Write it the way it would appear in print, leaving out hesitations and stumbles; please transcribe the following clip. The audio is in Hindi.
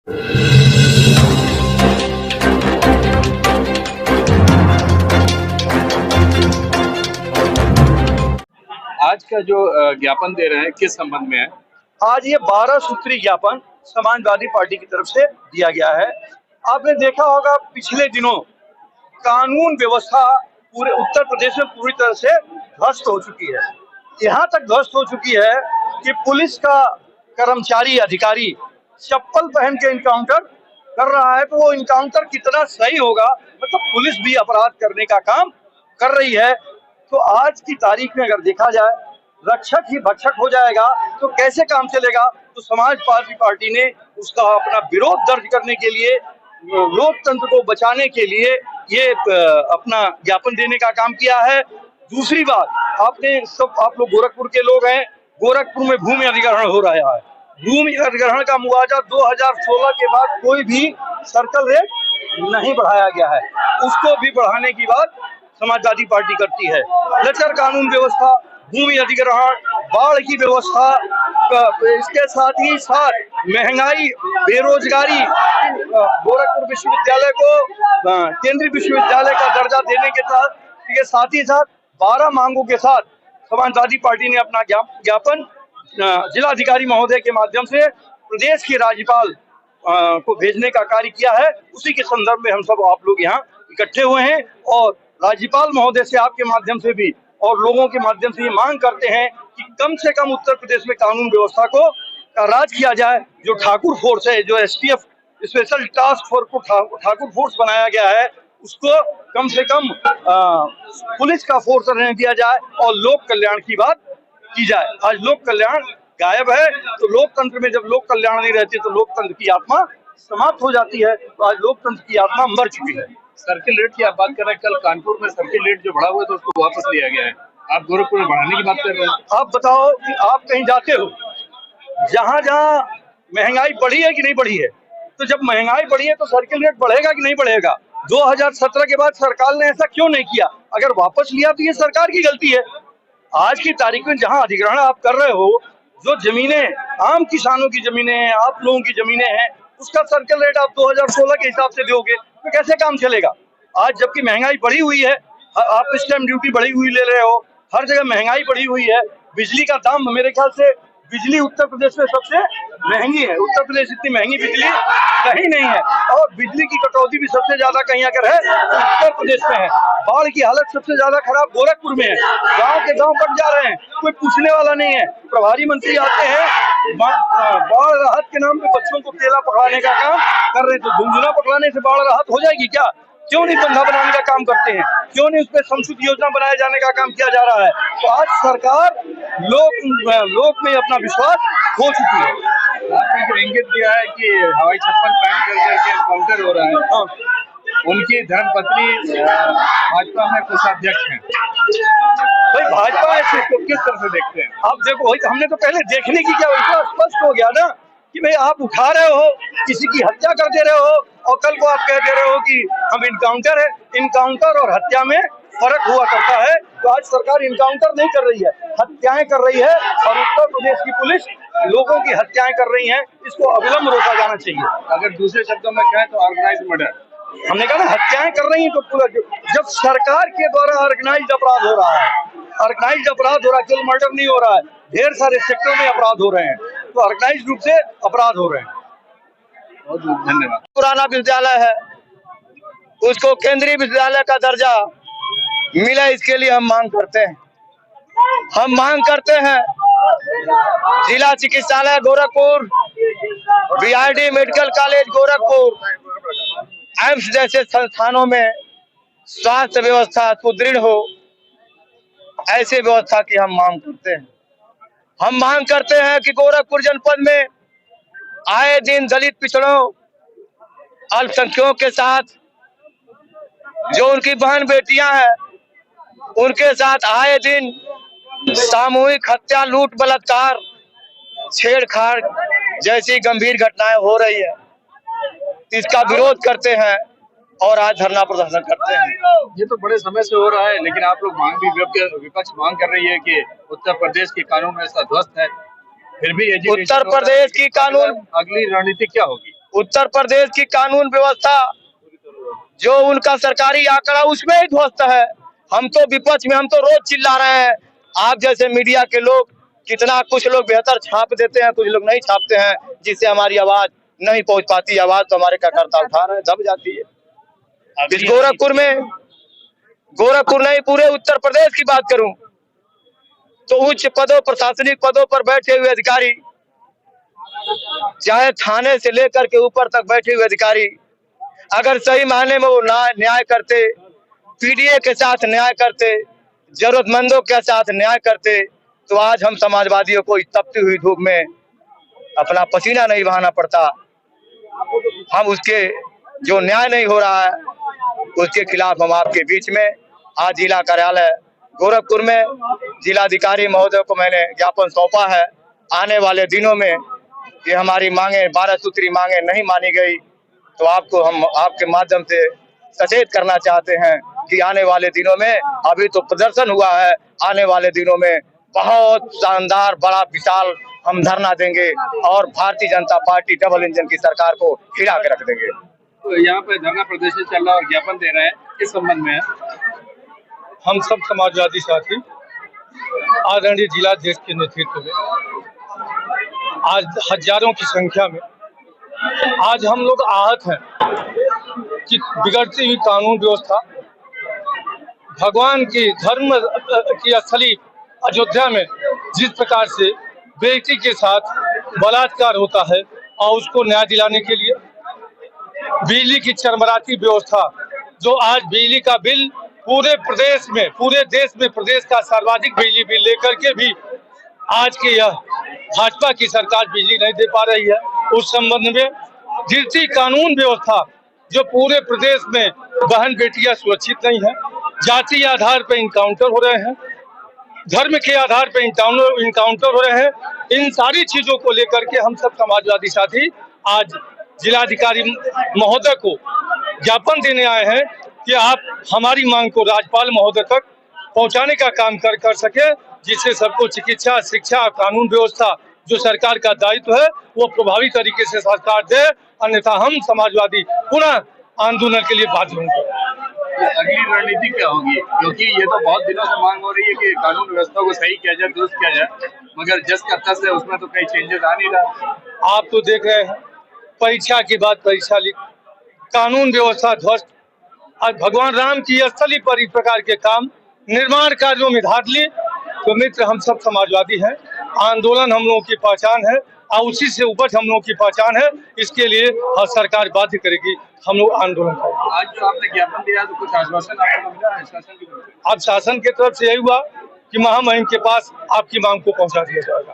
आज का जो ज्ञापन दे रहे हैं किस संबंध में है? आज ये 12 सूत्री ज्ञापन समाजवादी पार्टी की तरफ से दिया गया है। आपने देखा होगा पिछले दिनों कानून व्यवस्था पूरे उत्तर प्रदेश में पूरी तरह से ध्वस्त हो चुकी है। यहाँ तक ध्वस्त हो चुकी है कि पुलिस का कर्मचारी अधिकारी चप्पल पहन के इनकाउंटर कर रहा है। तो वो इनकाउंटर कितना सही होगा, मतलब पुलिस भी अपराध करने का काम कर रही है। तो आज की तारीख में अगर देखा जाए रक्षक ही भक्षक हो जाएगा तो कैसे काम चलेगा। तो समाजवादी पार्टी ने उसका अपना विरोध दर्ज करने के लिए, लोकतंत्र को बचाने के लिए ये अपना ज्ञापन देने का काम किया है। दूसरी बात, आप लोग गोरखपुर के लोग हैं, गोरखपुर में भूमि अधिग्रहण हो रहा है। भूमि अधिग्रहण का मुआवजा 2016 के बाद कोई भी सर्कल रेट नहीं बढ़ाया गया है, उसको भी बढ़ाने की बात समाजवादी पार्टी करती है। लचर कानून व्यवस्था, भूमि अधिग्रहण, बाढ़ की व्यवस्था, इसके साथ ही साथ महंगाई, बेरोजगारी, गोरखपुर विश्वविद्यालय को केंद्रीय विश्वविद्यालय का दर्जा देने के साथ ही साथ 12 मांगों के साथ समाजवादी पार्टी ने अपना ज्ञापन जिलाधिकारी महोदय के माध्यम से प्रदेश के राज्यपाल को भेजने का कार्य किया है। उसी के संदर्भ में हम सब आप लोग यहाँ इकट्ठे हुए हैं और राज्यपाल महोदय से आपके माध्यम से भी और लोगों के माध्यम से ये मांग करते हैं कि कम से कम उत्तर प्रदेश में कानून व्यवस्था को का राज किया जाए। जो ठाकुर फोर्स है, जो एसटीएफ स्पेशल टास्क फोर्स को ठाकुर फोर्स बनाया गया है, उसको कम से कम पुलिस का फोर्स रहने दिया जाए और लोक कल्याण की बात की जाए। आज लोक कल्याण गायब है, तो लोकतंत्र में जब लोक कल्याण नहीं रहती तो लोकतंत्र की आत्मा समाप्त हो जाती है। तो आज लोकतंत्र की आत्मा मर चुकी है। सर्किल रेट की आप बात कर रहे हैं, कल कानपुर में सर्किल रेट जो बढ़ा हुआ है तो उसको वापस लिया गया है, आप गोरखपुर में बढ़ाने की बात कर रहे हैं। आप बताओ कि आप कहीं जाते हो, जहाँ जहाँ महंगाई बढ़ी है कि नहीं बढ़ी है, तो जब महंगाई बढ़ी है तो सर्किल रेट बढ़ेगा कि नहीं बढ़ेगा। 2017 के बाद सरकार ने ऐसा क्यों नहीं किया? अगर वापस लिया तो ये सरकार की गलती है। आज की तारीख में जहाँ अधिग्रहण आप कर रहे हो, जो जमीनें आम किसानों की जमीनें हैं, आप लोगों की जमीनें हैं, उसका सर्किल रेट आप 2016 के हिसाब से दोगे तो कैसे काम चलेगा। आज जबकि महंगाई बढ़ी हुई है, आप इस टाइम ड्यूटी बढ़ी हुई ले रहे हो, हर जगह महंगाई बढ़ी हुई है। बिजली का दाम, मेरे ख्याल से बिजली उत्तर प्रदेश में सबसे महंगी है। उत्तर प्रदेश इतनी महंगी बिजली कहीं नहीं है, और बिजली की कटौती भी सबसे ज्यादा कहीं अगर है तो उत्तर प्रदेश में है। बाढ़ की हालत सबसे ज्यादा खराब गोरखपुर में है। गांव के गांव बट जा रहे हैं, कोई पूछने वाला नहीं है। प्रभारी मंत्री आते हैं, बाढ़ राहत के नाम पे बच्चों को केला पकड़ाने का काम कर रहे हैं। तो झुंझुना पकड़ाने से बाढ़ राहत हो जाएगी क्या? क्यों नहीं बंधा बनाने का काम करते हैं? क्यों नहीं उस पर संशोधित योजना बनाए जाने का काम किया जा रहा है? तो आज सरकार लोक में अपना विश्वास खो चुकी है। आपने जो इंगित किया है कि हवाई चप्पल पहन करके एनकाउंटर हो रहा है, उनकी धर्मपत्नी भाजपा में कोषाध्यक्ष हैं। भाई भाजपा इसको किस तरह से देखते हैं? आप देखो, हमने तो पहले देखने की क्या, इतना स्पष्ट हो गया ना कि भाई आप उठा रहे हो, किसी की हत्या कर दे रहे हो, और कल को आप कह दे रहे हो कि हम इनकाउंटर है। इनकाउंटर और हत्या में फर्क हुआ करता है। तो आज सरकार इनकाउंटर नहीं कर रही है, हत्याएं कर रही है, और उत्तर प्रदेश की पुलिस लोगों की हत्याएं कर रही है। इसको अविलंब रोका जाना चाहिए। अगर दूसरे शब्दों में कहें तो ऑर्गेनाइज मर्डर। हमने कहा ना, हत्याएं कर रही है। तो जब सरकार के द्वारा ऑर्गेनाइज्ड अपराध हो रहा है, ऑर्गेनाइज्ड अपराध हो रहा है, केवल मर्डर नहीं हो रहा है, ढेर सारे सेक्टरों में अपराध हो रहे हैं, तो ऑर्गेनाइज्ड रूप से अपराध हो रहे हैं। बहुत बहुत धन्यवाद। पुराना विद्यालय है, उसको केंद्रीय विद्यालय का दर्जा मिला, इसके लिए हम मांग करते हैं। हम मांग करते हैं जिला चिकित्सालय Gorakhpur, BRD medical college Gorakhpur, AIIMS जैसे संस्थानों में स्वास्थ्य व्यवस्था सुदृढ़ हो, ऐसे व्यवस्था की हम मांग करते हैं। हम मांग करते हैं कि गोरखपुर जनपद में आए दिन दलित पिछड़ों, अल्पसंख्यकों के साथ जो उनकी बहन बेटियां हैं, उनके साथ आए दिन सामूहिक हत्या, लूट, बलात्कार, छेड़छाड़ जैसी गंभीर घटनाएं हो रही है। इसका विरोध करते हैं और आज धरना प्रदर्शन करते हैं। ये तो बड़े समय से हो रहा है, लेकिन आप लोग मांग भी, विपक्ष मांग कर रही है कि उत्तर प्रदेश की कानून व्यवस्था ध्वस्त है, फिर भी उत्तर प्रदेश की कानून, अगली रणनीति क्या होगी? उत्तर प्रदेश की कानून व्यवस्था जो उनका सरकारी आंकड़ा उसमें ही ध्वस्त है। हम तो विपक्ष में हम तो रोज चिल्ला रहे हैं। आप जैसे मीडिया के लोग कितना, कुछ लोग बेहतर छाप देते हैं, कुछ लोग नहीं छापते हैं, जिससे हमारी आवाज नहीं पहुंच पाती। आवाज तो हमारे कार्यकर्ता उठा रहे हैं, दब जाती है। इस गोरखपुर नहीं, पूरे उत्तर प्रदेश की बात करूं तो उच्च पदों, प्रशासनिक पदों पर बैठे हुए अधिकारी, चाहे थाने से लेकर के ऊपर तक बैठे हुए अधिकारी, अगर सही मायने में वो न्याय करते, पीडीए के साथ न्याय करते, जरूरतमंदों के साथ न्याय करते, तो आज हम समाजवादियों को इस तपती हुई धूप में अपना पसीना नहीं बहाना पड़ता। हम उसके जो न्याय नहीं हो रहा है उसके खिलाफ हम आपके बीच में आज जिला कार्यालय गोरखपुर में जिलाधिकारी महोदय को मैंने ज्ञापन सौंपा है। आने वाले दिनों में ये हमारी मांगे, 12 सूत्री मांगे नहीं मानी गई तो आपको हम आपके माध्यम से सचेत करना चाहते हैं कि आने वाले दिनों में, अभी तो प्रदर्शन हुआ है, आने वाले दिनों में बहुत शानदार बड़ा विशाल हम धरना देंगे और Bharatiya Janata party double engine की सरकार को हिला के रख देंगे। तो यहाँ पे धरना प्रदर्शन चल रहा है और ज्ञापन दे रहे हैं, किस संबंध में है? हम सब समाजवादी साथी आदरणीय जिलाध्यक्ष के नेतृत्व में आज हजारों की संख्या में आज हम लोग आहत हैं कि बिगड़ती हुई कानून व्यवस्था, भगवान की धर्म की स्थली अयोध्या में जिस प्रकार से बेटी के साथ बलात्कार होता है और उसको न्याय दिलाने के लिए बिजली की चरमराती व्यवस्था, जो आज बिजली का बिल पूरे प्रदेश में, पूरे देश में प्रदेश का सर्वाधिक बिजली बिल लेकर के भी आज की यह भाजपा की सरकार बिजली नहीं दे पा रही है। उस संबंध में गिरती कानून व्यवस्था, जो पूरे प्रदेश में बहन बेटियां सुरक्षित नहीं है, जाति आधार पर इनकाउंटर हो रहे हैं, धर्म के आधार पर इनकाउंटर हो रहे हैं, इन सारी चीजों को लेकर के हम सब समाजवादी साथी आज जिलाधिकारी महोदय को ज्ञापन देने आए हैं कि आप हमारी मांग को राज्यपाल महोदय तक पहुंचाने का काम कर सके, जिससे सबको चिकित्सा, शिक्षा, कानून व्यवस्था जो सरकार का दायित्व है वो प्रभावी तरीके से सरकार दे, अन्यथा हम समाजवादी पुनः आंदोलन के लिए बाध्य होंगे। अगली रणनीति क्या होगी? क्योंकि ये तो बहुत दिनों से मांग हो रही है कि कानून व्यवस्था को सही किया जाए, दुरुस्त किया जाए, मगर जस का तस है, उसमें तो कई चेंजेस आ नहीं रहा। आप तो देख रहे हैं, परीक्षा के बाद परीक्षा लीक, कानून व्यवस्था ध्वस्त, आज भगवान राम की स्थली पर इस प्रकार के काम, निर्माण कार्यों में धांधली। तो मित्र, हम सब समाजवादी हैं, आंदोलन हम लोगों की पहचान है और उसी से उपज हम लोगों की पहचान है। इसके लिए हर सरकार बाध्य करेगी, हम लोग आंदोलन करेंगे। आज जो आपने ज्ञापन दिया तो कुछ आश्वासन आपको मिला है शासन की तरफ से? अब शासन की तरफ से यही हुआ कि महामहिम के पास आपकी मांग को पहुंचा दिया जाएगा।